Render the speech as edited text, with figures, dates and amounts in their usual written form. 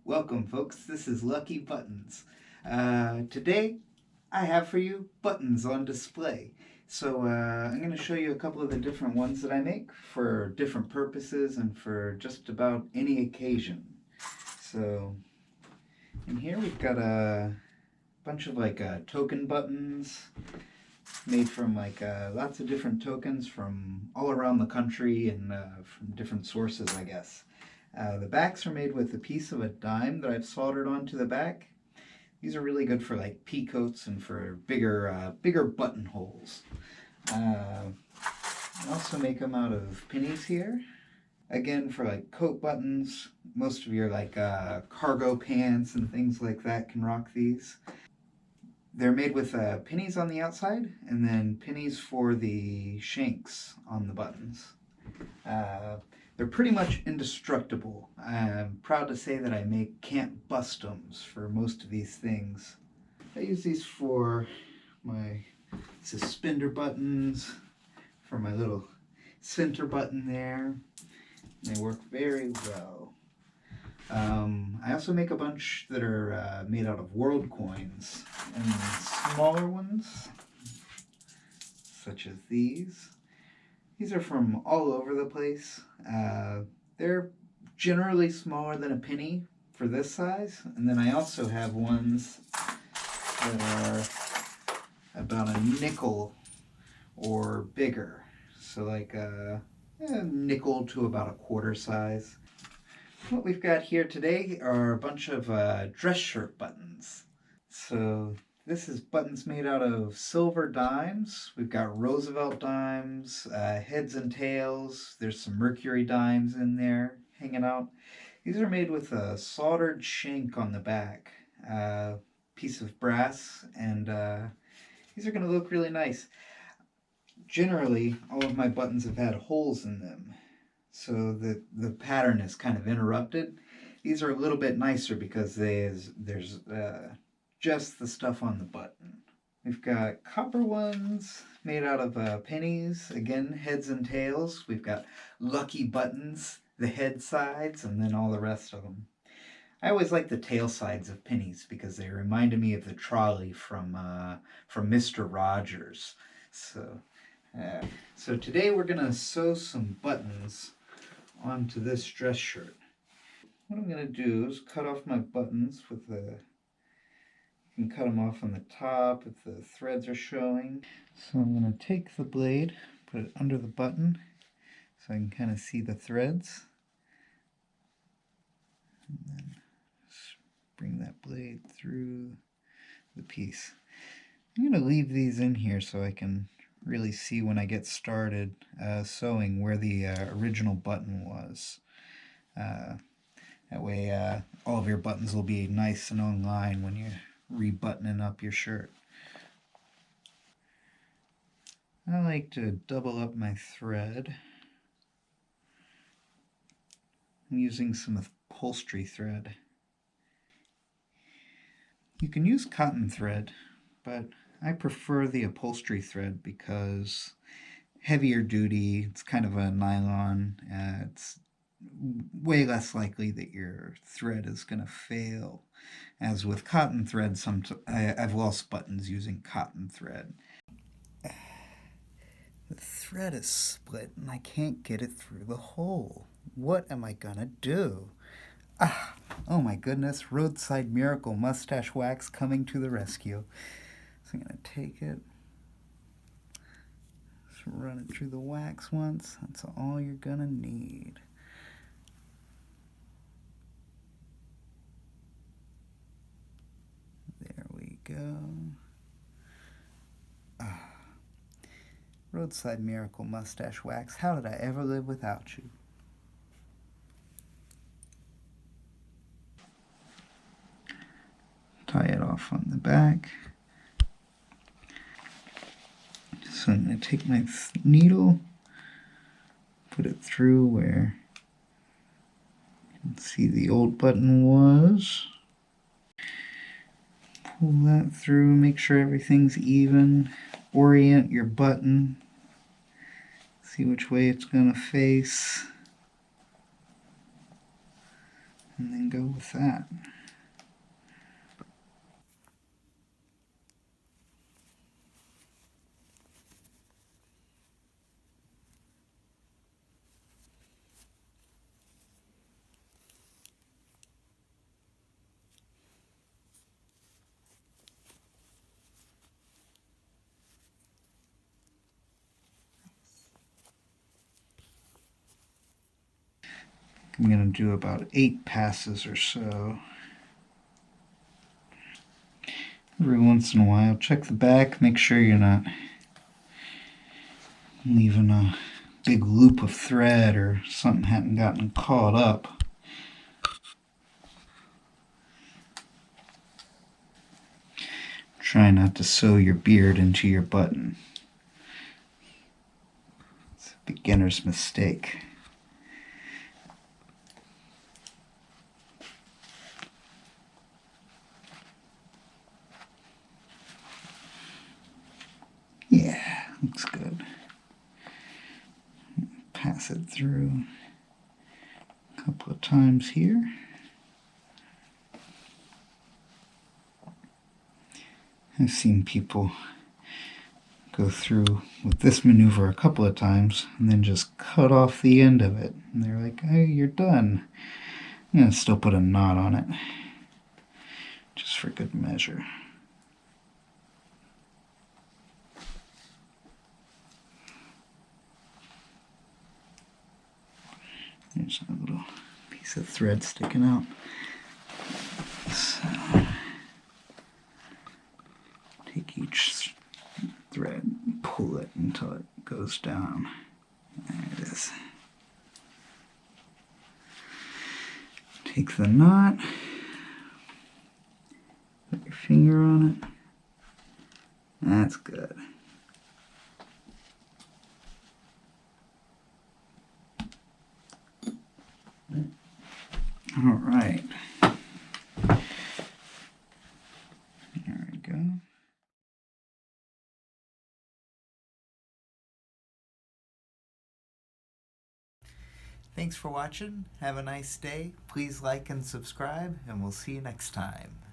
Welcome, folks. This is Lucky Buttons. Today, I have for you buttons on display. I'm going to show you a couple of the different ones that I make for different purposes and for just about any occasion. So, in here we've got a bunch of token buttons made from lots of different tokens from all around the country and from different sources, I guess. The backs are made with a piece of a dime that I've soldered onto the back. These are really good for like pea coats and for bigger buttonholes. I also make them out of pennies here. Again, for like coat buttons, most of your cargo pants and things like that can rock these. They're made with pennies on the outside and then pennies for the shanks on the buttons. Uh, they're pretty much indestructible. I'm proud to say that I can't bust them for most of these things. I use these for my suspender buttons, for my little center button there. They work very well. I also make a bunch that are made out of world coins and smaller ones, such as these. These are from all over the place. They're generally smaller than a penny for this size. And then I also have ones that are about a nickel or bigger. So like a nickel to about a quarter size. What we've got here today are a bunch of dress shirt buttons. So this is buttons made out of silver dimes. We've got Roosevelt dimes, heads and tails. There's some Mercury dimes in there hanging out. These are made with a soldered shank on the back, piece of brass, and these are going to look really nice. Generally, all of my buttons have had holes in them, so the pattern is kind of interrupted. These are a little bit nicer because there's just the stuff on the button. We've got copper ones made out of pennies, again, heads and tails. We've got lucky buttons, the head sides, and then all the rest of them. I always like the tail sides of pennies because they reminded me of the trolley from Mr. Rogers. So, so today we're gonna sew some buttons onto this dress shirt. What I'm gonna do is cut off my buttons with the. You can cut them off on the top if the threads are showing. So I'm going to take the blade, put it under the button so I can kind of see the threads. And then just bring that blade through the piece. I'm going to leave these in here so I can really see when I get started sewing where the original button was. That way all of your buttons will be nice and on line when you're rebuttoning up your shirt. I like to double up my thread. I'm using some upholstery thread. You can use cotton thread, but I prefer the upholstery thread because heavier duty, it's kind of a nylon, it's way less likely that your thread is going to fail. As with cotton thread, I've lost buttons using cotton thread. The thread is split and I can't get it through the hole. What am I gonna do? Oh my goodness, Roadside Miracle Mustache Wax coming to the rescue. So I'm gonna take it, just run it through the wax once. That's all you're gonna need. There we go. Roadside Miracle Mustache Wax. How did I ever live without you? Tie it off on the back. So I'm going to take my needle, put it through where you can see the old button was. Pull that through, make sure everything's even. Orient your button. See which way it's going to face. and then go with that. I'm going to do about 8 passes or so. Every once in a while, check the back, make sure you're not leaving a big loop of thread or something hadn't gotten caught up. Try not to sew your beard into your button. It's a beginner's mistake. Yeah, looks good. Pass it through a couple of times here. I've seen people go through with this maneuver a couple of times and then just cut off the end of it. And they're like, hey, you're done. I'm going to still put a knot on it, just for good measure. There's a little piece of thread sticking out. So, take each thread and pull it until it goes down. There it is. Take the knot, put your finger on it. That's good. All right. There we go. Thanks for watching. Have a nice day. Please like and subscribe, and we'll see you next time.